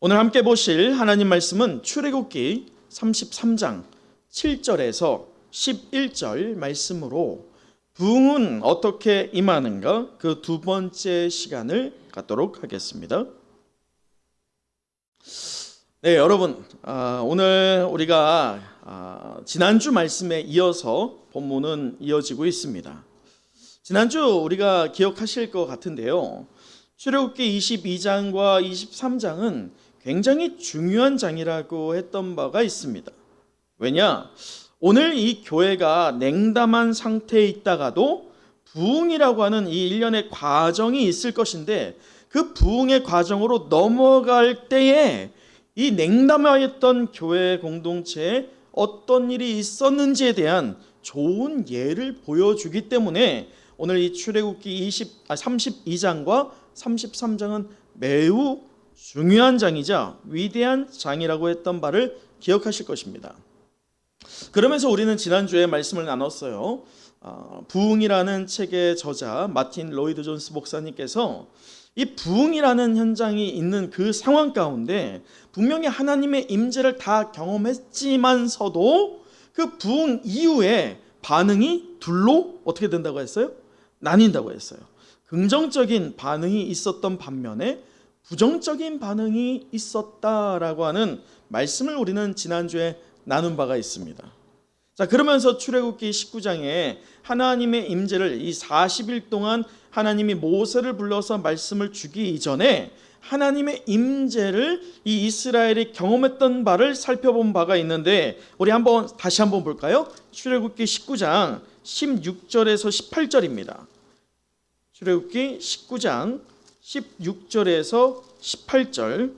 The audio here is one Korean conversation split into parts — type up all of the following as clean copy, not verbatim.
오늘 함께 보실 하나님 말씀은 출애굽기 33장 7절에서 11절 말씀으로 부흥은 어떻게 임하는가 그 두 번째 시간을 갖도록 하겠습니다. 네, 여러분, 오늘 우리가 지난주 말씀에 이어서 본문은 이어지고 있습니다. 지난주 우리가 기억하실 것 같은데요, 출애굽기 22장과 23장은 굉장히 중요한 장이라고 했던 바가 있습니다. 왜냐? 오늘 이 교회가 냉담한 상태에 있다가도 부흥이라고 하는 이 일련의 과정이 있을 것인데, 그 부흥의 과정으로 넘어갈 때에 이 냉담하였던 교회 공동체에 어떤 일이 있었는지에 대한 좋은 예를 보여주기 때문에 오늘 이 출애굽기 32장과 33장은 매우 중요한 장이자 위대한 장이라고 했던 바를 기억하실 것입니다. 그러면서 우리는 지난주에 말씀을 나눴어요. 부흥이라는 책의 저자 마틴 로이드 존스 목사님께서 이 부흥이라는 현장이 있는 그 상황 가운데 분명히 하나님의 임재를 다 경험했지만서도 그 부흥 이후에 반응이 둘로 어떻게 된다고 했어요? 나뉜다고 했어요. 긍정적인 반응이 있었던 반면에 부정적인 반응이 있었다라고 하는 말씀을 우리는 지난주에 나눈 바가 있습니다. 자, 그러면서 출애굽기 19장에 하나님의 임재를 이 40일 동안 하나님이 모세를 불러서 말씀을 주기 이전에 하나님의 임재를 이 이스라엘이 경험했던 바를 살펴본 바가 있는데, 우리 다시 한번 볼까요? 출애굽기 19장 16절에서 18절입니다. 출애굽기 19장 16절에서 18절.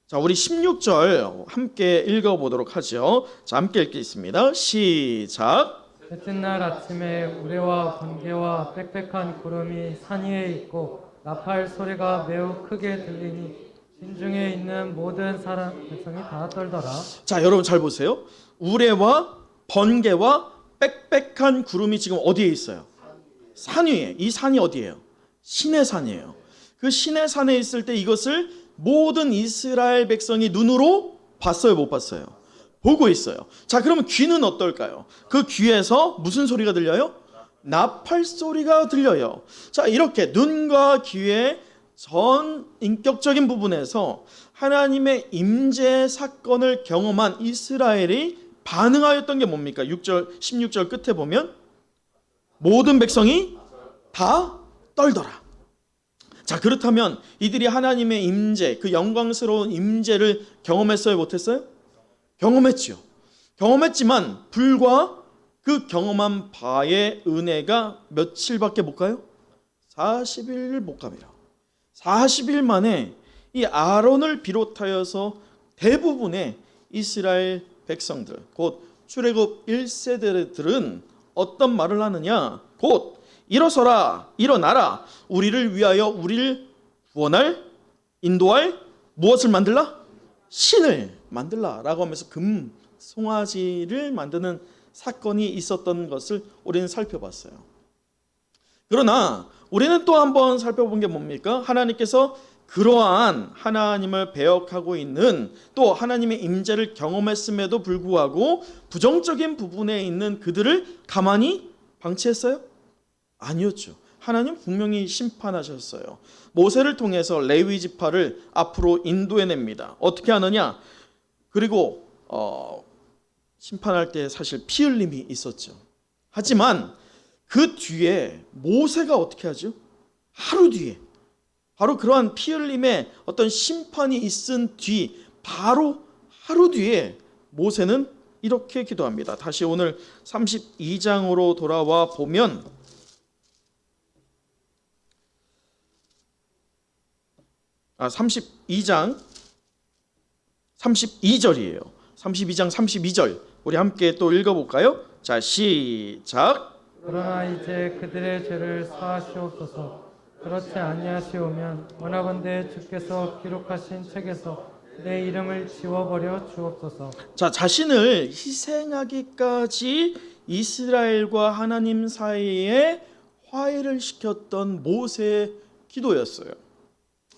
자, 우리 16절 함께 읽어보도록 하죠. 자, 함께 읽겠습니다. 시작. 셋째 날 아침에 우레와 번개와 빽빽한 구름이 산 위에 있고 나팔 소리가 매우 크게 들리니 진중에 있는 모든 사람 백성이 다 떨더라. 자, 여러분 잘 보세요. 우레와 번개와 빽빽한 구름이 지금 어디에 있어요? 산 위에. 이 산이 어디예요? 시내 산이에요. 그 시내 산에 있을 때 이것을 모든 이스라엘 백성이 눈으로 봤어요, 못 봤어요? 보고 있어요. 자, 그러면 귀는 어떨까요? 그 귀에서 무슨 소리가 들려요? 나팔 소리가 들려요. 자, 이렇게 눈과 귀의 전 인격적인 부분에서 하나님의 임재 사건을 경험한 이스라엘이 반응하였던 게 뭡니까? 16절 끝에 보면 모든 백성이 다 떨더라. 자, 그렇다면 이들이 하나님의 임재, 그 영광스러운 임재를 경험했어요, 못했어요? 경험했죠. 경험했지만 불과 그 경험한 바의 은혜가 며칠밖에 못 가요? 40일 못 갑니다. 40일 만에 이 아론을 비롯하여서 대부분의 이스라엘 백성들, 곧 출애굽 1세대들은 어떤 말을 하느냐? 곧 일어서라, 일어나라, 우리를 위하여 우리를 구원할, 인도할 무엇을 만들라? 신을 만들라 라고 하면서 금 송아지를 만드는 사건이 있었던 것을 우리는 살펴봤어요. 그러나 우리는 또 한번 살펴본 게 뭡니까? 하나님께서 그러한 하나님을 배역하고 있는, 또 하나님의 임재를 경험했음에도 불구하고 부정적인 부분에 있는 그들을 가만히 방치했어요? 아니었죠. 하나님 분명히 심판하셨어요. 모세를 통해서 레위 지파를 앞으로 인도해냅니다. 어떻게 하느냐? 그리고 심판할 때 사실 피 흘림이 있었죠. 하지만 그 뒤에 모세가 어떻게 하죠? 하루 뒤에, 바로 그러한 피 흘림의 어떤 심판이 있은 뒤, 바로 하루 뒤에 모세는 이렇게 기도합니다. 다시 오늘 32장으로 돌아와 보면 32장 32절이에요. 32장 32절 우리 함께 또 읽어볼까요? 자, 시작. 그러나 이제 그들의 죄를 사하시옵소서. 그렇지 아니하시오면 원하건대 주께서 기록하신 책에서 내 이름을 지워버려 주옵소서. 자, 자신을 희생하기까지 이스라엘과 하나님 사이에 화해를 시켰던 모세의 기도였어요.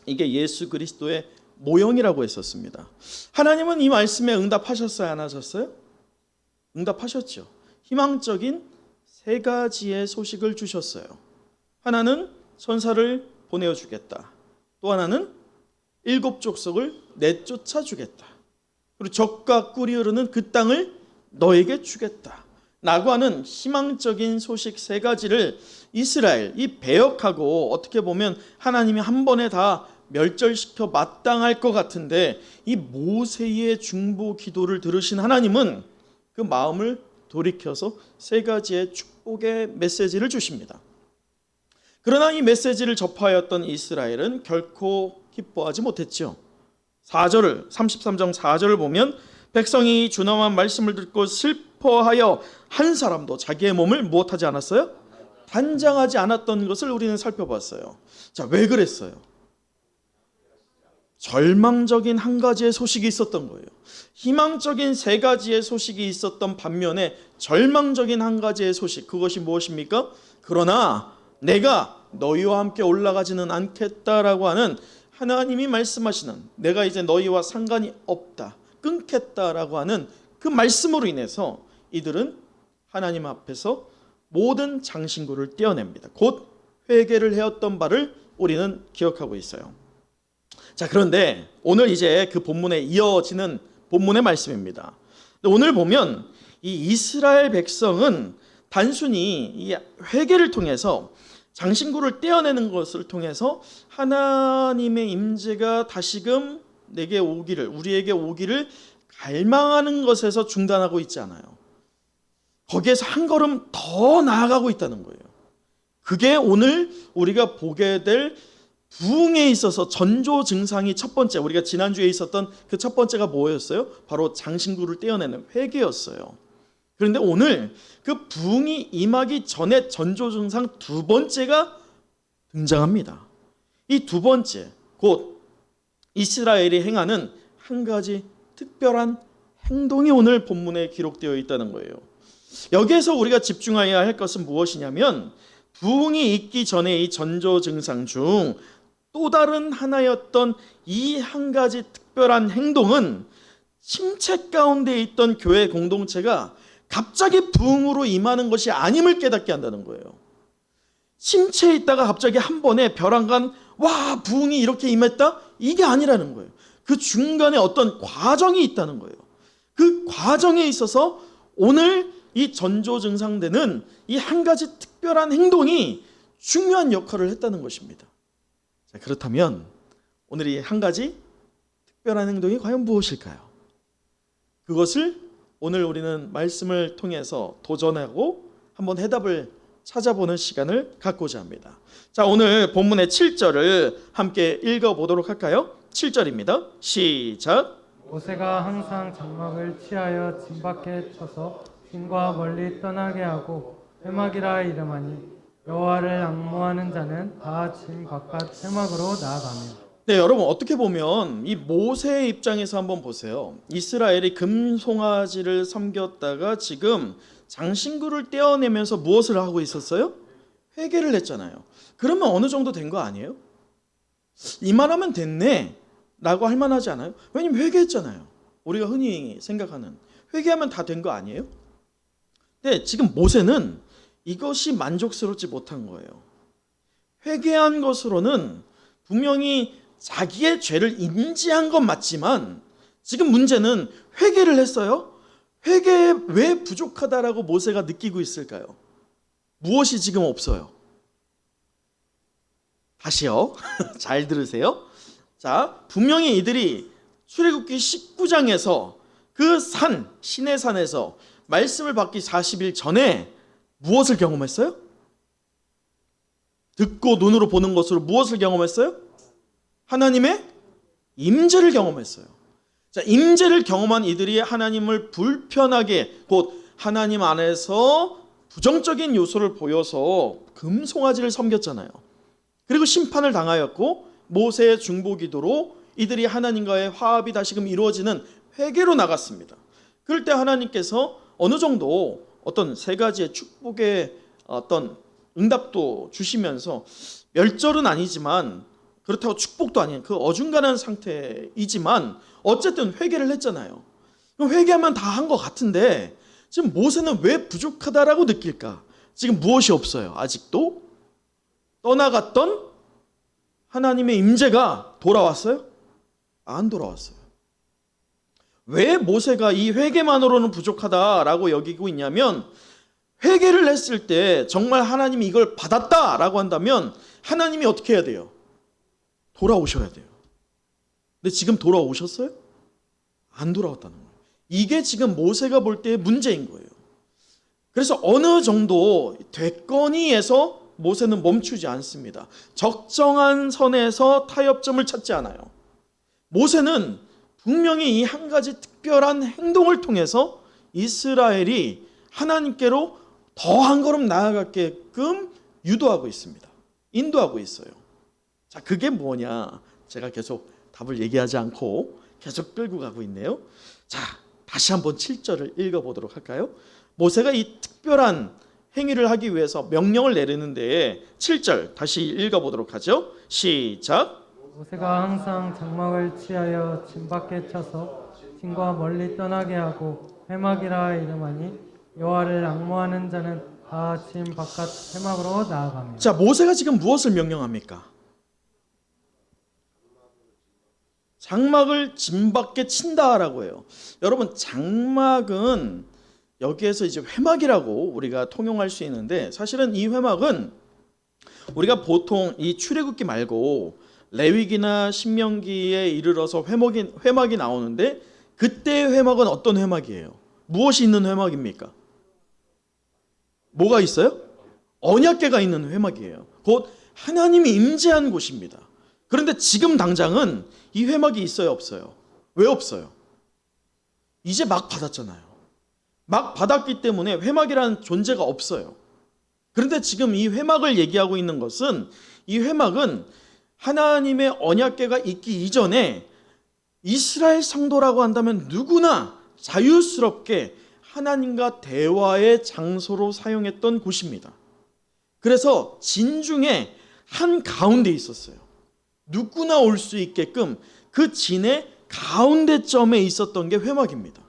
이게 예수 그리스도의 모형이라고 했었습니다. 하나님은 이 말씀에 응답하셨어요, 안 하셨어요? 응답하셨죠. 희망적인 세 가지의 소식을 주셨어요. 하나는 천사를 보내어 주겠다. 또 하나는 일곱 족속을 내쫓아 주겠다. 그리고 적과 꿀이 흐르는 그 땅을 너에게 주겠다. 라고 하는 희망적인 소식 세 가지를 이스라엘, 이 배역하고 어떻게 보면 하나님이 한 번에 다 멸절시켜 마땅할 것 같은데 이 모세의 중보 기도를 들으신 하나님은 그 마음을 돌이켜서 세 가지의 축복의 메시지를 주십니다. 그러나 이 메시지를 접하였던 이스라엘은 결코 기뻐하지 못했죠. 33장 4절을 보면 백성이 준엄한 말씀을 듣고 슬퍼하여 한 사람도 자기의 몸을 무엇하지 않았어요? 단장하지 않았던 것을 우리는 살펴봤어요. 자, 왜 그랬어요? 절망적인 한 가지의 소식이 있었던 거예요. 희망적인 세 가지의 소식이 있었던 반면에 절망적인 한 가지의 소식, 그것이 무엇입니까? 그러나 내가 너희와 함께 올라가지는 않겠다라고 하는 하나님이 말씀하시는, 내가 이제 너희와 상관이 없다, 끊겠다라고 하는 그 말씀으로 인해서 이들은 하나님 앞에서 모든 장신구를 떼어냅니다. 곧 회개를 해왔던 바를 우리는 기억하고 있어요. 자, 그런데 오늘 이제 그 본문에 이어지는 본문의 말씀입니다. 오늘 보면 이 이스라엘 백성은 단순히 이 회개를 통해서 장신구를 떼어내는 것을 통해서 하나님의 임재가 다시금 내게 오기를, 우리에게 오기를 갈망하는 것에서 중단하고 있지 않아요. 거기에서 한 걸음 더 나아가고 있다는 거예요. 그게 오늘 우리가 보게 될 부흥에 있어서 전조 증상이 첫 번째, 우리가 지난주에 있었던 그 첫 번째가 뭐였어요? 바로 장신구를 떼어내는 회개였어요. 그런데 오늘 그 부흥이 임하기 전에 전조 증상 두 번째가 등장합니다. 이 두 번째, 곧 이스라엘이 행하는 한 가지 특별한 행동이 오늘 본문에 기록되어 있다는 거예요. 여기에서 우리가 집중해야 할 것은 무엇이냐면 부흥이 있기 전에 이 전조 증상 중 또 다른 하나였던 이 한 가지 특별한 행동은 침체 가운데 있던 교회 공동체가 갑자기 부흥으로 임하는 것이 아님을 깨닫게 한다는 거예요. 침체에 있다가 갑자기 한 번에 벼랑간 와 부흥이 이렇게 임했다? 이게 아니라는 거예요. 그 중간에 어떤 과정이 있다는 거예요. 그 과정에 있어서 오늘 이 전조 증상되는 이 한 가지 특별한 행동이 중요한 역할을 했다는 것입니다. 자, 그렇다면 오늘 이 한 가지 특별한 행동이 과연 무엇일까요? 그것을 오늘 우리는 말씀을 통해서 도전하고 한번 해답을 찾아보는 시간을 갖고자 합니다. 자, 오늘 본문의 7절을 함께 읽어보도록 할까요? 7절입니다. 시작. 모세가 항상 장막을 취하여 진 밖에 쳐서 신과 멀리 떠나게 하고 회막이라 이름하니 여호와를 앙모하는 자는 다 진 바깥 회막으로 나아가며. 네, 여러분 어떻게 보면 이 모세의 입장에서 한번 보세요. 이스라엘이 금송아지를 섬겼다가 지금 장신구를 떼어내면서 무엇을 하고 있었어요? 회개를 했잖아요. 그러면 어느 정도 된 거 아니에요? 이만하면 됐네 라고 할 만하지 않아요? 왜냐면 회개했잖아요. 우리가 흔히 생각하는 회개하면 다 된 거 아니에요? 근데 지금 모세는 이것이 만족스럽지 못한 거예요. 회개한 것으로는 분명히 자기의 죄를 인지한 건 맞지만 지금 문제는 회개를 했어요. 회개에 왜 부족하다라고 모세가 느끼고 있을까요? 무엇이 지금 없어요? 다시요. 잘 들으세요. 자, 분명히 이들이 출애굽기 19장에서 그 산, 시내 산에서 말씀을 받기 40일 전에 무엇을 경험했어요? 듣고 눈으로 보는 것으로 무엇을 경험했어요? 하나님의 임재를 경험했어요. 자, 임재를 경험한 이들이 하나님을 불편하게, 곧 하나님 안에서 부정적인 요소를 보여서 금송아지를 섬겼잖아요. 그리고 심판을 당하였고 모세의 중보기도로 이들이 하나님과의 화합이 다시금 이루어지는 회개로 나갔습니다. 그럴 때 하나님께서 어느 정도 어떤 세 가지의 축복의 어떤 응답도 주시면서 멸절은 아니지만 그렇다고 축복도 아닌 그 어중간한 상태이지만 어쨌든 회개를 했잖아요. 그럼 회개하면 다 한 것 같은데 지금 모세는 왜 부족하다라고 느낄까? 지금 무엇이 없어요? 아직도 떠나갔던 하나님의 임재가 돌아왔어요? 안 돌아왔어요. 왜 모세가 이 회개만으로는 부족하다라고 여기고 있냐면, 회개를 했을 때 정말 하나님이 이걸 받았다라고 한다면 하나님이 어떻게 해야 돼요? 돌아오셔야 돼요. 근데 지금 돌아오셨어요? 안 돌아왔다는 거예요. 이게 지금 모세가 볼 때의 문제인 거예요. 그래서 어느 정도 됐거니에서 모세는 멈추지 않습니다. 적정한 선에서 타협점을 찾지 않아요. 모세는 분명히 이 한 가지 특별한 행동을 통해서 이스라엘이 하나님께로 더 한 걸음 나아가게끔 유도하고 있습니다. 인도하고 있어요. 자, 그게 뭐냐? 제가 계속 답을 얘기하지 않고 계속 끌고 가고 있네요. 자, 다시 한번 7절을 읽어보도록 할까요? 모세가 이 특별한 행위를 하기 위해서 명령을 내리는데 7절 다시 읽어보도록 하죠. 시작. 모세가 항상 장막을 취하여 진 밖에 쳐서 진과 멀리 떠나게 하고 회막이라 이름하니 여호와를 앙모하는 자는 다 진 바깥 회막으로 나아가며. 자, 모세가 지금 무엇을 명령합니까? 장막을 진 밖에 친다라고 해요. 여러분, 장막은 여기에서 이제 회막이라고 우리가 통용할 수 있는데, 사실은 이 회막은 우리가 보통 이 출애굽기 말고 레위기나 신명기에 이르러서 회막이 나오는데, 그때의 회막은 어떤 회막이에요? 무엇이 있는 회막입니까? 뭐가 있어요? 언약궤가 있는 회막이에요. 곧 하나님이 임재한 곳입니다. 그런데 지금 당장은 이 회막이 있어요, 없어요? 왜 없어요? 이제 막 받았잖아요. 막 받았기 때문에 회막이라는 존재가 없어요. 그런데 지금 이 회막을 얘기하고 있는 것은, 이 회막은 하나님의 언약궤가 있기 이전에 이스라엘 성도라고 한다면 누구나 자유스럽게 하나님과 대화의 장소로 사용했던 곳입니다. 그래서 진중에 한 가운데 있었어요. 누구나 올 수 있게끔 그 진의 가운데점에 있었던 게 회막입니다.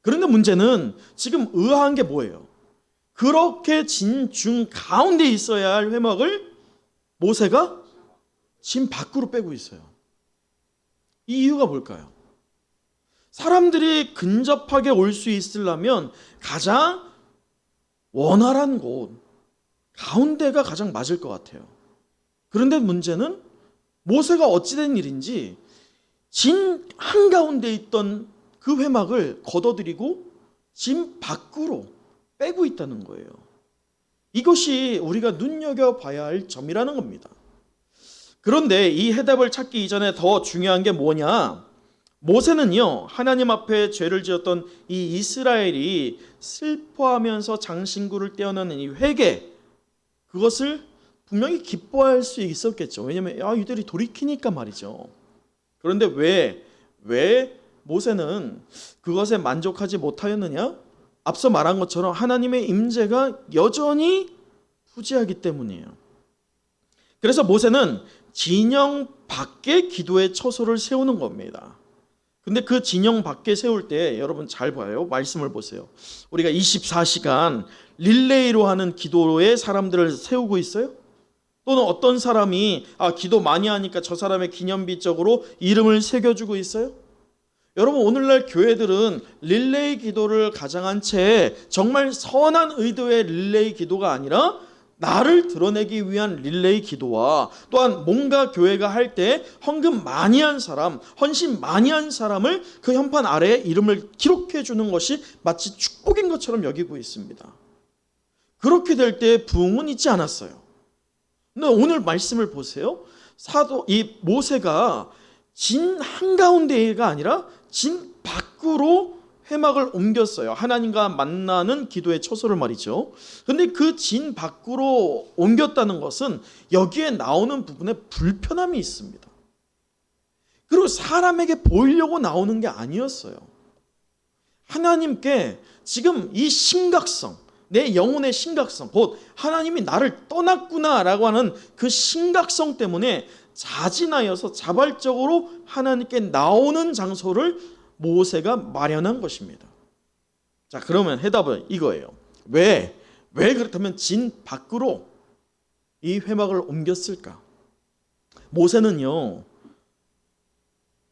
그런데 문제는 지금 의아한 게 뭐예요? 그렇게 진중 가운데 있어야 할 회막을 모세가 진 밖으로 빼고 있어요. 이 이유가 뭘까요? 사람들이 근접하게 올 수 있으려면 가장 원활한 곳, 가운데가 가장 맞을 것 같아요. 그런데 문제는 모세가 어찌된 일인지 진 한가운데 있던 그 회막을 걷어들이고 진 밖으로 빼고 있다는 거예요. 이것이 우리가 눈여겨봐야 할 점이라는 겁니다. 그런데 이 해답을 찾기 이전에 더 중요한 게 뭐냐? 모세는요, 하나님 앞에 죄를 지었던 이 이스라엘이 슬퍼하면서 장신구를 떼어내는 이 회개, 그것을 분명히 기뻐할 수 있었겠죠. 왜냐하면 이들이 돌이키니까 말이죠. 그런데 왜 모세는 그것에 만족하지 못하였느냐? 앞서 말한 것처럼 하나님의 임재가 여전히 부재하기 때문이에요. 그래서 모세는 진영 밖에 기도의 처소를 세우는 겁니다. 근데 그 진영 밖에 세울 때 여러분 잘 봐요. 말씀을 보세요. 우리가 24시간 릴레이로 하는 기도에 사람들을 세우고 있어요? 또는 어떤 사람이 기도 많이 하니까 저 사람의 기념비적으로 이름을 새겨주고 있어요? 여러분, 오늘날 교회들은 릴레이 기도를 가장한 채 정말 선한 의도의 릴레이 기도가 아니라 나를 드러내기 위한 릴레이 기도와, 또한 뭔가 교회가 할 때 헌금 많이 한 사람, 헌신 많이 한 사람을 그 현판 아래에 이름을 기록해 주는 것이 마치 축복인 것처럼 여기고 있습니다. 그렇게 될 때 부흥은 있지 않았어요. 근데 오늘 말씀을 보세요. 이 모세가 진 한가운데가 아니라 진 밖으로 회막을 옮겼어요. 하나님과 만나는 기도의 처소를 말이죠. 근데 그 진 밖으로 옮겼다는 것은 여기에 나오는 부분에 불편함이 있습니다. 그리고 사람에게 보이려고 나오는 게 아니었어요. 하나님께 지금 이 심각성, 내 영혼의 심각성, 곧 하나님이 나를 떠났구나라고 하는 그 심각성 때문에 자진하여서 자발적으로 하나님께 나오는 장소를 모세가 마련한 것입니다. 자, 그러면 해답은 이거예요. 왜 그렇다면 진 밖으로 이 회막을 옮겼을까? 모세는요,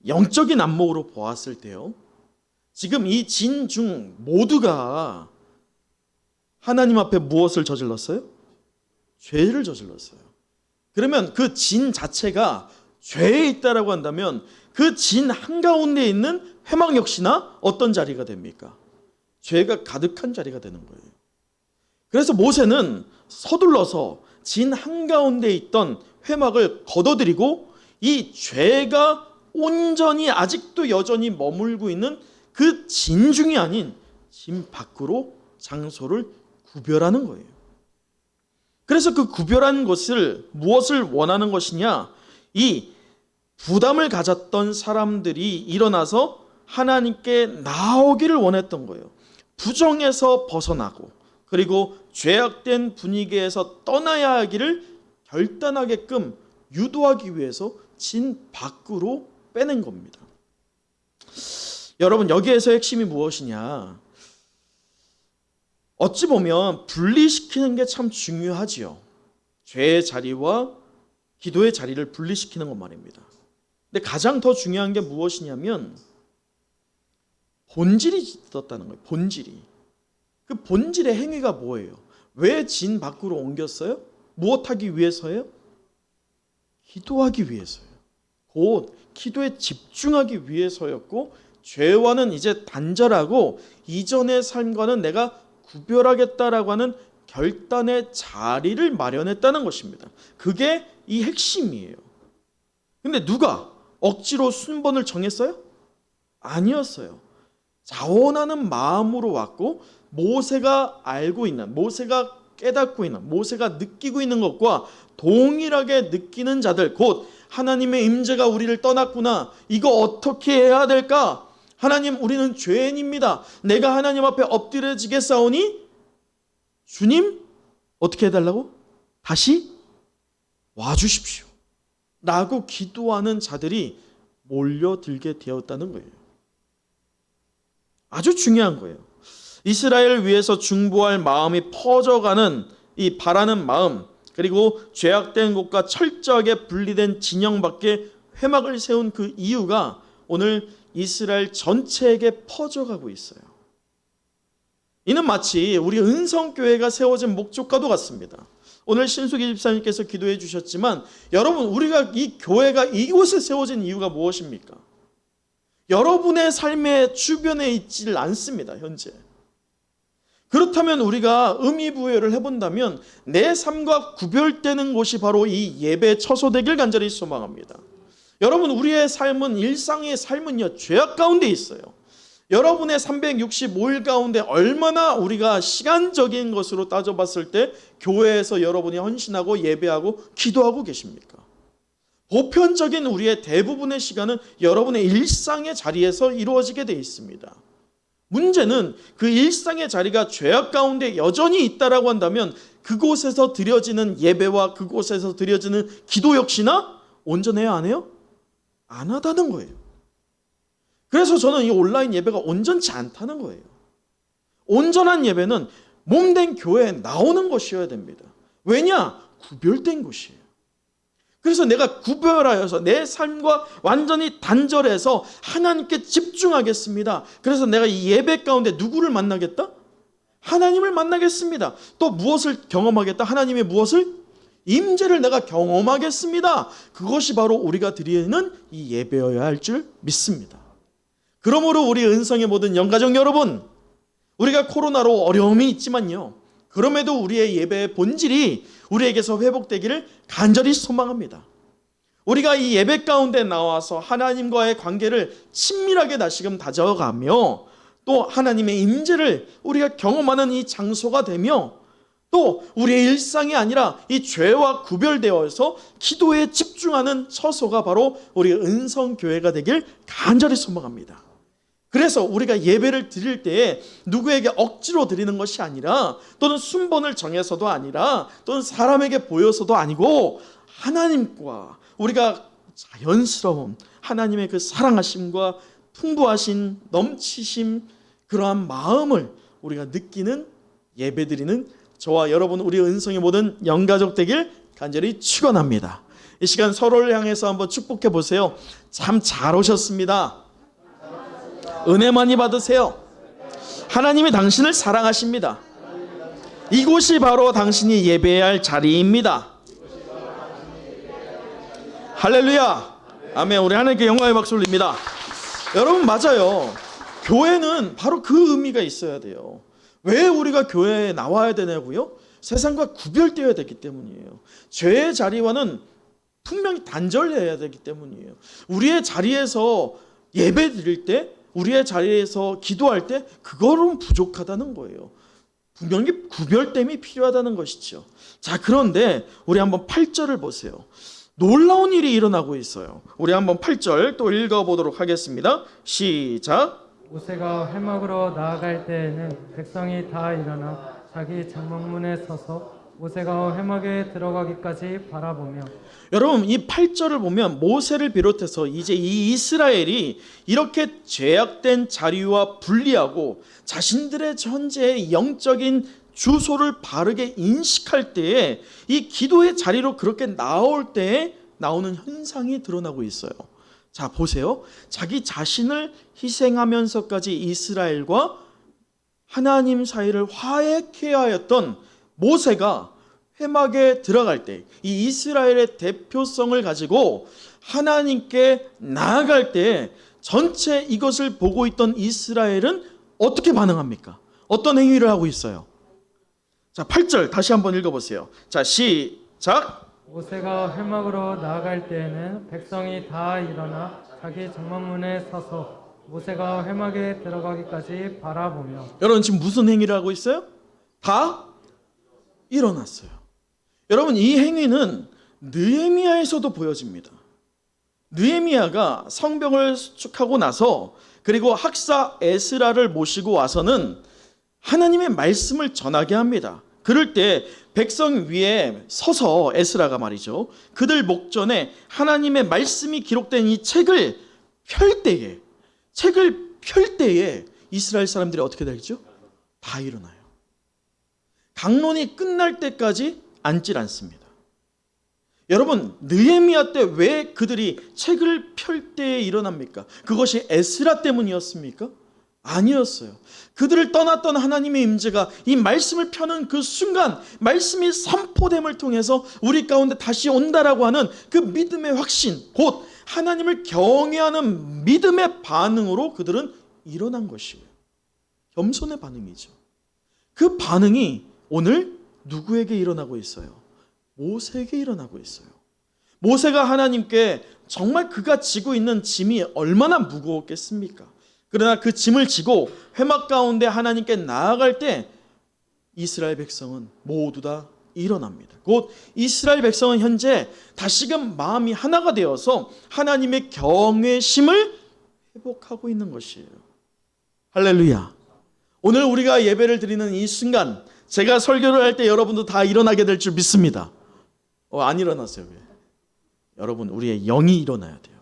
영적인 안목으로 보았을 때요, 지금 이 진 중 모두가 하나님 앞에 무엇을 저질렀어요? 죄를 저질렀어요. 그러면 그 진 자체가 죄에 있다라고 한다면 그 진 한가운데 있는 회막 역시나 어떤 자리가 됩니까? 죄가 가득한 자리가 되는 거예요. 그래서 모세는 서둘러서 진 한가운데 있던 회막을 걷어들이고 이 죄가 온전히 아직도 여전히 머물고 있는 그 진중이 아닌 진 밖으로 장소를 구별하는 거예요. 그래서 그 구별한 것을 무엇을 원하는 것이냐? 이 부담을 가졌던 사람들이 일어나서 하나님께 나오기를 원했던 거예요. 부정에서 벗어나고 그리고 죄악된 분위기에서 떠나야 하기를 결단하게끔 유도하기 위해서 진 밖으로 빼낸 겁니다. 여러분, 여기에서 핵심이 무엇이냐? 어찌 보면 분리시키는 게 참 중요하지요. 죄의 자리와 기도의 자리를 분리시키는 것 말입니다. 근데 가장 더 중요한 게 무엇이냐면 본질이 있었다는 거예요. 본질이. 그 본질의 행위가 뭐예요? 왜 진 밖으로 옮겼어요? 무엇하기 위해서예요? 기도하기 위해서예요. 곧 기도에 집중하기 위해서였고, 죄와는 이제 단절하고 이전의 삶과는 내가 구별하겠다라고 하는 결단의 자리를 마련했다는 것입니다. 그게 이 핵심이에요. 근데 누가 억지로 순번을 정했어요? 아니었어요. 자원하는 마음으로 왔고, 모세가 알고 있는, 모세가 깨닫고 있는, 모세가 느끼고 있는 것과 동일하게 느끼는 자들, 곧 하나님의 임재가 우리를 떠났구나, 이거 어떻게 해야 될까? 하나님, 우리는 죄인입니다. 내가 하나님 앞에 엎드려지겠사오니 주님 어떻게 해달라고? 다시 와주십시오 라고 기도하는 자들이 몰려들게 되었다는 거예요. 아주 중요한 거예요. 이스라엘을 위해서 중보할 마음이 퍼져가는 이 바라는 마음, 그리고 죄악된 곳과 철저하게 분리된 진영 밖에 회막을 세운 그 이유가 오늘 이스라엘 전체에게 퍼져가고 있어요. 이는 마치 우리 은성교회가 세워진 목적과도 같습니다. 오늘 신수기 집사님께서 기도해 주셨지만, 여러분, 우리가 이 교회가 이곳에 세워진 이유가 무엇입니까? 여러분의 삶의 주변에 있지를 않습니다, 현재. 그렇다면 우리가 의미부여를 해본다면 내 삶과 구별되는 곳이 바로 이 예배 처소되길 간절히 소망합니다. 여러분, 우리의 삶은, 일상의 삶은요, 죄악 가운데 있어요. 여러분의 365일 가운데 얼마나 우리가 시간적인 것으로 따져봤을 때 교회에서 여러분이 헌신하고 예배하고 기도하고 계십니까? 보편적인 우리의 대부분의 시간은 여러분의 일상의 자리에서 이루어지게 되어 있습니다. 문제는 그 일상의 자리가 죄악 가운데 여전히 있다라고 한다면 그곳에서 드려지는 예배와 그곳에서 드려지는 기도 역시나 온전해야 안 해요? 안 하다는 거예요. 그래서 저는 이 온라인 예배가 온전치 않다는 거예요. 온전한 예배는 몸된 교회에 나오는 것이어야 됩니다. 왜냐? 구별된 곳이에요. 그래서 내가 구별하여서 내 삶과 완전히 단절해서 하나님께 집중하겠습니다. 그래서 내가 이 예배 가운데 누구를 만나겠다? 하나님을 만나겠습니다. 또 무엇을 경험하겠다? 하나님의 무엇을? 임재를 내가 경험하겠습니다. 그것이 바로 우리가 드리는 이 예배여야 할 줄 믿습니다. 그러므로 우리 은성의 모든 영가족 여러분, 우리가 코로나로 어려움이 있지만요, 그럼에도 우리의 예배의 본질이 우리에게서 회복되기를 간절히 소망합니다. 우리가 이 예배 가운데 나와서 하나님과의 관계를 친밀하게 다시금 다져가며 또 하나님의 임재를 우리가 경험하는 이 장소가 되며 또 우리의 일상이 아니라 이 죄와 구별되어서 기도에 집중하는 처소가 바로 우리 은성교회가 되길 간절히 소망합니다. 그래서 우리가 예배를 드릴 때에 누구에게 억지로 드리는 것이 아니라, 또는 순번을 정해서도 아니라, 또는 사람에게 보여서도 아니고 하나님과 우리가 자연스러운 하나님의 그 사랑하심과 풍부하신 넘치심, 그러한 마음을 우리가 느끼는 예배드리는 저와 여러분, 우리 은성의 모든 영가족 되길 간절히 축원합니다. 이 시간 서로를 향해서 한번 축복해 보세요. 참 잘 오셨습니다. 은혜 많이 받으세요. 하나님이 당신을 사랑하십니다. 이곳이 바로 당신이 예배해야 할 자리입니다. 할렐루야. 아멘. 우리 하나님께 영광의 박수 올립니다. 여러분, 맞아요. 교회는 바로 그 의미가 있어야 돼요. 왜 우리가 교회에 나와야 되냐고요? 세상과 구별되어야 되기 때문이에요. 죄의 자리와는 분명히 단절해야 되기 때문이에요. 우리의 자리에서 예배 드릴 때, 우리의 자리에서 기도할 때 그거는 부족하다는 거예요. 분명히 구별됨이 필요하다는 것이죠. 자, 그런데 우리 한번 8절을 보세요. 놀라운 일이 일어나고 있어요. 우리 한번 8절 또 읽어보도록 하겠습니다. 시작. 모세가 회막으로 나아갈 때에는 백성이 다 일어나 자기 장막문에 서서 모세가 회막에 들어가기까지 바라보며. 여러분, 이 8절을 보면 모세를 비롯해서 이제 이 이스라엘이 이렇게 죄악된 자리와 분리하고 자신들의 현재의 영적인 주소를 바르게 인식할 때에 이 기도의 자리로 그렇게 나올 때에 나오는 현상이 드러나고 있어요. 자, 보세요. 자기 자신을 희생하면서까지 이스라엘과 하나님 사이를 화해케 하였던 모세가 회막에 들어갈 때, 이 이스라엘의 대표성을 가지고 하나님께 나아갈 때 전체 이것을 보고 있던 이스라엘은 어떻게 반응합니까? 어떤 행위를 하고 있어요? 자, 8절 다시 한번 읽어보세요. 자, 시작. 모세가 회막으로 나아갈 때에는 백성이 다 일어나 자기 장막문에 서서 모세가 회막에 들어가기까지 바라보며. 여러분, 지금 무슨 행위를 하고 있어요? 다 일어났어요. 여러분, 이 행위는 느헤미야에서도 보여집니다. 느헤미야가 성벽을 수축하고 나서 그리고 학사 에스라를 모시고 와서는 하나님의 말씀을 전하게 합니다. 그럴 때 백성 위에 서서 에스라가 말이죠, 그들 목전에 하나님의 말씀이 기록된 이 책을 펼 때에 이스라엘 사람들이 어떻게 되겠죠? 다 일어나요. 강론이 끝날 때까지 앉질 않습니다. 여러분, 느헤미야 때 왜 그들이 책을 펼 때에 일어납니까? 그것이 에스라 때문이었습니까? 아니었어요. 그들을 떠났던 하나님의 임재가 이 말씀을 펴는 그 순간, 말씀이 선포됨을 통해서 우리 가운데 다시 온다라고 하는 그 믿음의 확신, 곧 하나님을 경외하는 믿음의 반응으로 그들은 일어난 것이에요. 겸손의 반응이죠. 그 반응이 오늘 누구에게 일어나고 있어요? 모세에게 일어나고 있어요. 모세가 하나님께 정말 그가 지고 있는 짐이 얼마나 무거웠겠습니까? 그러나 그 짐을 지고 회막 가운데 하나님께 나아갈 때 이스라엘 백성은 모두 다 일어납니다. 곧 이스라엘 백성은 현재 다시금 마음이 하나가 되어서 하나님의 경외심을 회복하고 있는 것이에요. 할렐루야. 오늘 우리가 예배를 드리는 이 순간, 제가 설교를 할 때 여러분도 다 일어나게 될 줄 믿습니다. 안 일어났어요. 왜? 여러분, 우리의 영이 일어나야 돼요.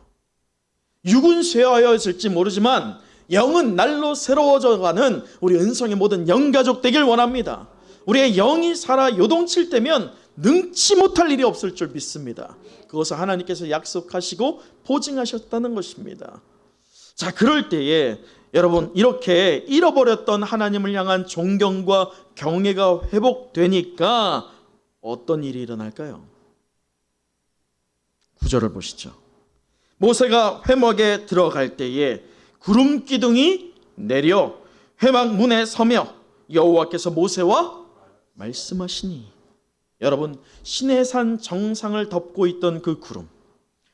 육은 쇠하여질지 모르지만 영은 날로 새로워져가는 우리 은성의 모든 영가족 되길 원합니다. 우리의 영이 살아 요동칠 때면 능치 못할 일이 없을 줄 믿습니다. 그것을 하나님께서 약속하시고 보증하셨다는 것입니다. 자, 그럴 때에 여러분, 이렇게 잃어버렸던 하나님을 향한 존경과 경외가 회복되니까 어떤 일이 일어날까요? 9절을 보시죠. 모세가 회막에 들어갈 때에 구름 기둥이 내려 회막 문에 서며 여호와께서 모세와 말씀하시니. 여러분, 시내산 정상을 덮고 있던 그 구름,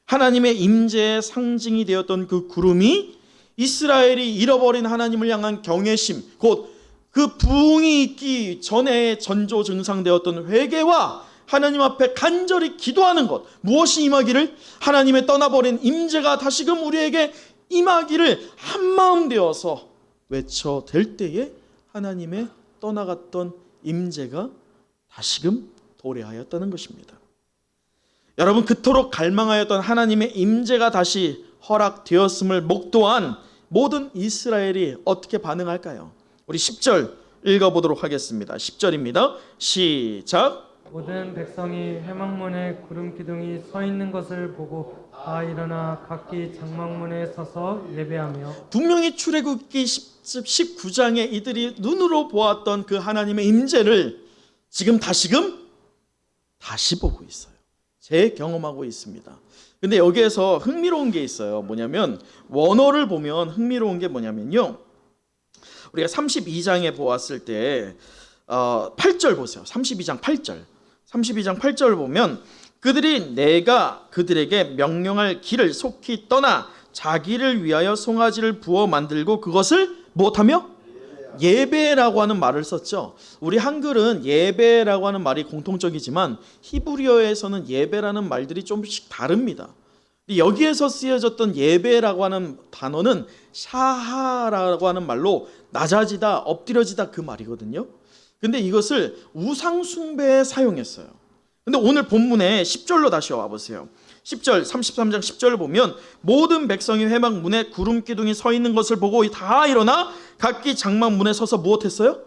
하나님의 임재의 상징이 되었던 그 구름이 이스라엘이 잃어버린 하나님을 향한 경외심, 곧 그 부흥이 있기 전에 전조 증상되었던 회개와 하나님 앞에 간절히 기도하는 것, 무엇이 임하기를? 하나님의 떠나버린 임재가 다시금 우리에게 임하기를 한마음 되어서 외쳐댈 때에 하나님의 떠나갔던 임재가 다시금 도래하였다는 것입니다. 여러분, 그토록 갈망하였던 하나님의 임재가 다시 허락되었음을 목도한 모든 이스라엘이 어떻게 반응할까요? 우리 10절 읽어보도록 하겠습니다. 10절입니다. 시작. 모든 백성이 회막문에 구름 기둥이 서 있는 것을 보고 다 일어나 각기 장막문에 서서 예배하며. 분명히 출애굽기 19장에 이들이 눈으로 보았던 그 하나님의 임재를 지금 다시금 다시 보고 있어요. 재경험하고 있습니다. 근데 여기에서 흥미로운 게 있어요. 뭐냐면 원어를 보면 흥미로운 게 뭐냐면요, 우리가 32장에 보았을 때 8절 보세요. 32장 8절. 32장 8절을 보면 그들이 내가 그들에게 명령할 길을 속히 떠나 자기를 위하여 송아지를 부어 만들고 그것을 무엇하며? 예배라고 하는 말을 썼죠. 우리 한글은 예배라고 하는 말이 공통적이지만 히브리어에서는 예배라는 말들이 조금씩 다릅니다. 여기에서 쓰여졌던 예배라고 하는 단어는 샤하라고 하는 말로 낮아지다, 엎드려지다 그 말이거든요. 근데 이것을 우상 숭배에 사용했어요. 근데 오늘 본문에 10절로 다시 와보세요. 10절, 33장 10절을 보면 모든 백성이 회막 문에 구름 기둥이 서 있는 것을 보고 다 일어나 각기 장막 문에 서서 무엇했어요?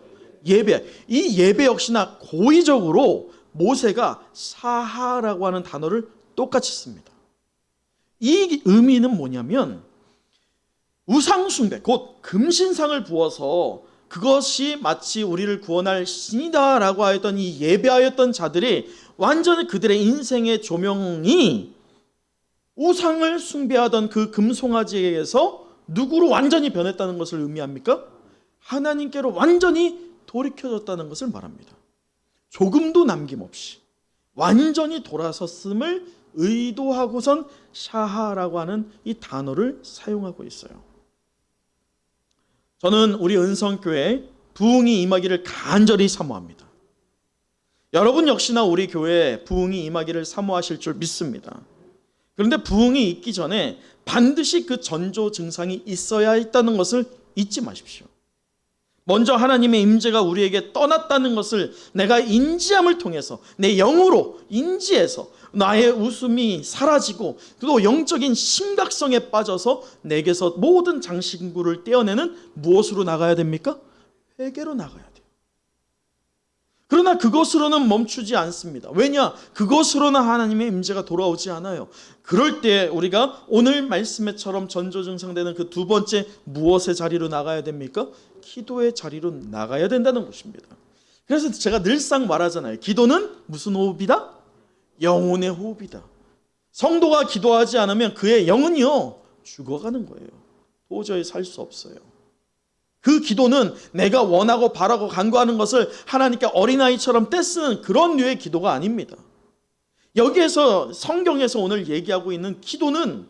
예배. 이 예배 역시나 고의적으로 모세가 사하라고 하는 단어를 똑같이 씁니다. 이 의미는 뭐냐면 우상 숭배, 곧 금신상을 부어서 그것이 마치 우리를 구원할 신이다라고 하였던 이 예배하였던 자들이 완전히 그들의 인생의 조명이 우상을 숭배하던 그 금송아지에게서 누구로 완전히 변했다는 것을 의미합니까? 하나님께로 완전히 돌이켜졌다는 것을 말합니다. 조금도 남김없이 완전히 돌아섰음을 의도하고선 샤하라고 하는 이 단어를 사용하고 있어요. 저는 우리 은성교회에 부흥이 임하기를 간절히 사모합니다. 여러분 역시나 우리 교회에 부흥이 임하기를 사모하실 줄 믿습니다. 그런데 부흥이 있기 전에 반드시 그 전조 증상이 있어야 했다는 것을 잊지 마십시오. 먼저 하나님의 임재가 우리에게 떠났다는 것을 내가 인지함을 통해서 내 영으로 인지해서 나의 웃음이 사라지고 또 영적인 심각성에 빠져서 내게서 모든 장신구를 떼어내는 무엇으로 나가야 됩니까? 회개로 나가야 돼요. 그러나 그것으로는 멈추지 않습니다. 왜냐? 그것으로는 하나님의 임재가 돌아오지 않아요. 그럴 때 우리가 오늘 말씀에처럼 전조증상되는 그 두 번째 무엇의 자리로 나가야 됩니까? 기도의 자리로 나가야 된다는 것입니다. 그래서 제가 늘상 말하잖아요. 기도는 무슨 호흡이다? 영혼의 호흡이다. 성도가 기도하지 않으면 그의 영은요 죽어가는 거예요. 도저히 살 수 없어요. 그 기도는 내가 원하고 바라고 간구하는 것을 하나님께 어린아이처럼 떼쓰는 그런 류의 기도가 아닙니다. 여기에서 성경에서 오늘 얘기하고 있는 기도는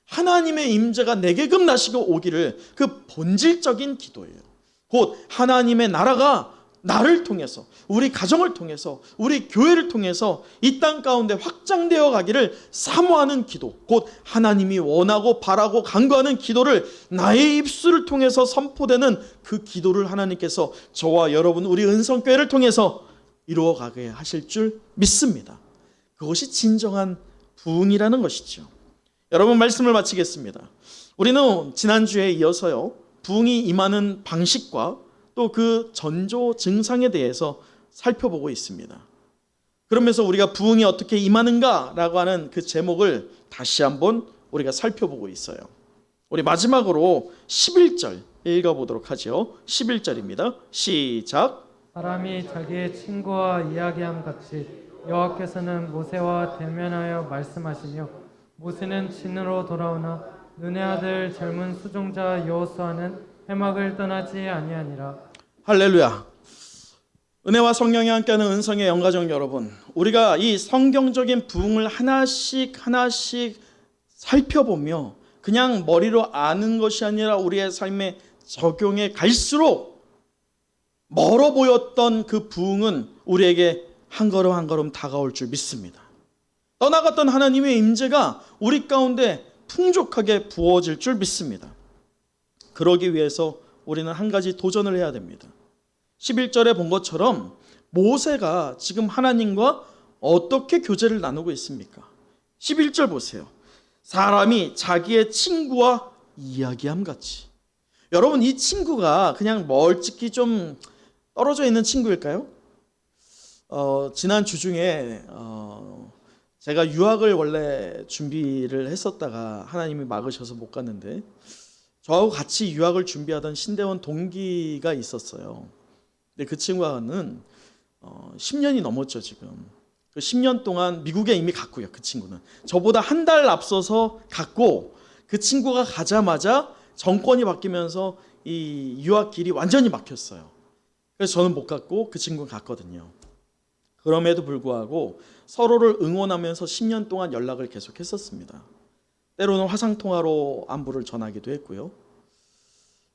하나님의 임재가 내게 금나시고 오기를 그 본질적인 기도예요. 곧 하나님의 나라가 나를 통해서, 우리 가정을 통해서, 우리 교회를 통해서 이 땅 가운데 확장되어 가기를 사모하는 기도, 곧 하나님이 원하고 바라고 간구하는 기도를 나의 입술을 통해서 선포되는 그 기도를 하나님께서 저와 여러분 우리 은성교회를 통해서 이루어가게 하실 줄 믿습니다. 그것이 진정한 부흥이라는 것이죠. 여러분, 말씀을 마치겠습니다. 우리는 지난주에 이어서요 부흥이 임하는 방식과 또 그 전조 증상에 대해서 살펴보고 있습니다. 그러면서 우리가 부흥이 어떻게 임하는가라고 하는 그 제목을 다시 한번 우리가 살펴보고 있어요. 우리 마지막으로 11절 읽어보도록 하죠. 11절입니다. 시작. 사람이 자기의 친구와 이야기함 같이 여호와께서는 모세와 대면하여 말씀하시며 모세는 진으로 돌아오나 눈의 아들 젊은 수종자 여호수아는 회막을 떠나지 아니하니라. 할렐루야. 은혜와 성령이 함께하는 은성의 영가족 여러분, 우리가 이 성경적인 부흥을 하나씩 살펴보며 그냥 머리로 아는 것이 아니라 우리의 삶에 적용해 갈수록 멀어 보였던 그 부흥은 우리에게 한 걸음 한 걸음 다가올 줄 믿습니다. 떠나갔던 하나님의 임재가 우리 가운데 풍족하게 부어질 줄 믿습니다. 그러기 위해서 우리는 한 가지 도전을 해야 됩니다. 11절에 본 것처럼 모세가 지금 하나님과 어떻게 교제를 나누고 있습니까? 11절 보세요. 사람이 자기의 친구와 이야기함 같이. 여러분, 이 친구가 그냥 멀찍이 좀 떨어져 있는 친구일까요? 지난 주 중에 제가 유학을 원래 준비를 했었다가 하나님이 막으셔서 못 갔는데, 저하고 같이 유학을 준비하던 신대원 동기가 있었어요. 근데 그 친구는 10년이 넘었죠 지금. 그 10년 동안 미국에 이미 갔고요. 그 친구는 저보다 한 달 앞서서 갔고, 그 친구가 가자마자 정권이 바뀌면서 이 유학 길이 완전히 막혔어요. 그래서 저는 못 갔고 그 친구는 갔거든요. 그럼에도 불구하고 서로를 응원하면서 10년 동안 연락을 계속했었습니다. 때로는 화상통화로 안부를 전하기도 했고요.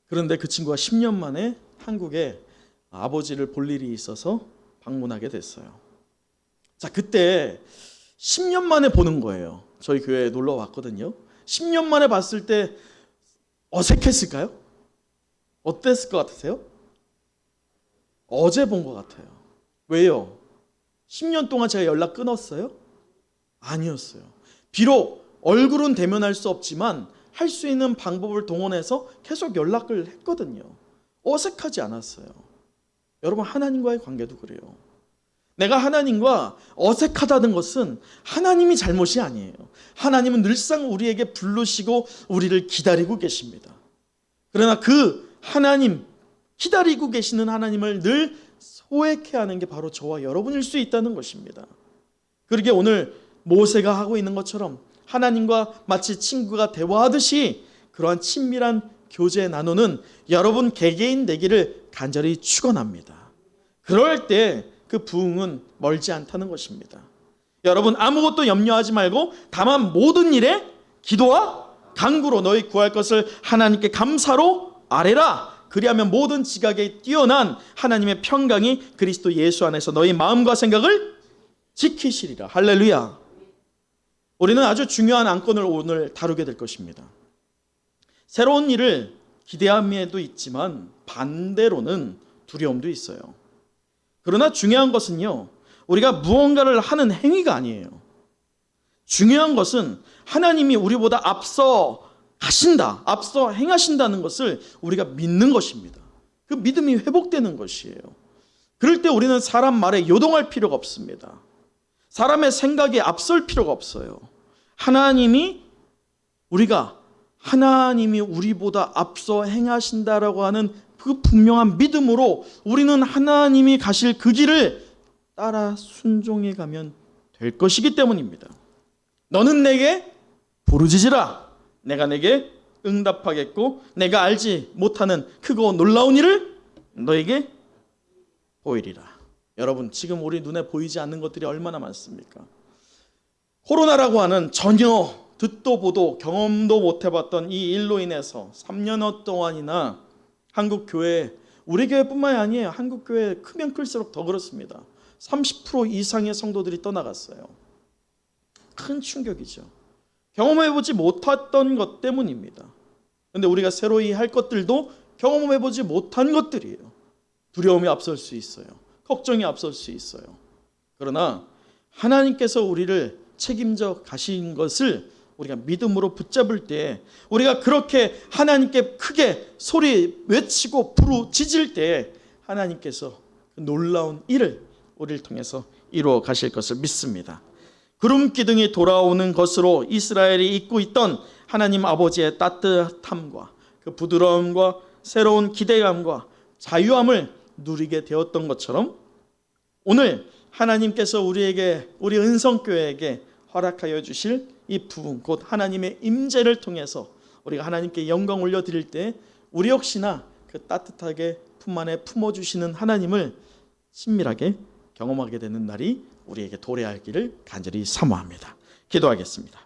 그런데 그 친구가 10년 만에 한국에 아버지를 볼 일이 있어서 방문하게 됐어요. 자, 그때 10년 만에 보는 거예요. 저희 교회에 놀러 왔거든요. 10년 만에 봤을 때 어색했을까요? 어땠을 것 같으세요? 어제 본 것 같아요. 왜요? 10년 동안 제가 연락 끊었어요? 아니었어요. 비록 얼굴은 대면할 수 없지만 할 수 있는 방법을 동원해서 계속 연락을 했거든요. 어색하지 않았어요. 여러분, 하나님과의 관계도 그래요. 내가 하나님과 어색하다는 것은 하나님이 잘못이 아니에요. 하나님은 늘상 우리에게 부르시고 우리를 기다리고 계십니다. 그러나 그 하나님, 기다리고 계시는 하나님을 늘 소외케 하는 게 바로 저와 여러분일 수 있다는 것입니다. 그러게 오늘 모세가 하고 있는 것처럼 하나님과 마치 친구가 대화하듯이 그러한 친밀한 교제 나누는 여러분 개개인 되기를 간절히 축원합니다. 그럴 때 그 부흥은 멀지 않다는 것입니다. 여러분, 아무것도 염려하지 말고 다만 모든 일에 기도와 간구로 너희 구할 것을 하나님께 감사로 아뢰라. 그리하면 모든 지각에 뛰어난 하나님의 평강이 그리스도 예수 안에서 너희 마음과 생각을 지키시리라. 할렐루야. 우리는 아주 중요한 안건을 오늘 다루게 될 것입니다. 새로운 일을 기대함에도 있지만 반대로는 두려움도 있어요. 그러나 중요한 것은요, 우리가 무언가를 하는 행위가 아니에요. 중요한 것은 하나님이 우리보다 앞서 가신다, 앞서 행하신다는 것을 우리가 믿는 것입니다. 그 믿음이 회복되는 것이에요. 그럴 때 우리는 사람 말에 요동할 필요가 없습니다. 사람의 생각에 앞설 필요가 없어요. 하나님이 우리보다 앞서 행하신다라고 하는 그 분명한 믿음으로 우리는 하나님이 가실 그 길을 따라 순종해 가면 될 것이기 때문입니다. 너는 내게 부르짖으라. 내가 내게 응답하겠고 내가 알지 못하는 크고 놀라운 일을 너에게 보이리라. 여러분, 지금 우리 눈에 보이지 않는 것들이 얼마나 많습니까? 코로나라고 하는 전혀 듣도 보도 경험도 못 해봤던 이 일로 인해서 3년여 동안이나 한국 교회, 우리 교회뿐만이 아니에요. 한국 교회 크면 클수록 더 그렇습니다. 30% 이상의 성도들이 떠나갔어요. 큰 충격이죠. 경험해보지 못했던 것 때문입니다. 그런데 우리가 새로이 할 것들도 경험해보지 못한 것들이에요. 두려움이 앞설 수 있어요. 걱정이 앞설 수 있어요. 그러나 하나님께서 우리를 책임져 가신 것을 우리가 믿음으로 붙잡을 때, 우리가 그렇게 하나님께 크게 소리 외치고 부르짖을 때 하나님께서 그 놀라운 일을 우리를 통해서 이루어 가실 것을 믿습니다. 구름 기둥이 돌아오는 것으로 이스라엘이 잊고 있던 하나님 아버지의 따뜻함과 그 부드러움과 새로운 기대감과 자유함을 누리게 되었던 것처럼, 오늘 하나님께서 우리에게, 우리 은성교회에게 허락하여 주실 이 부분, 곧 하나님의 임재를 통해서 우리가 하나님께 영광 올려드릴 때 우리 역시나 그 따뜻하게 품 안에 품어주시는 하나님을 친밀하게 경험하게 되는 날이 우리에게 도래하기를 간절히 사모합니다. 기도하겠습니다.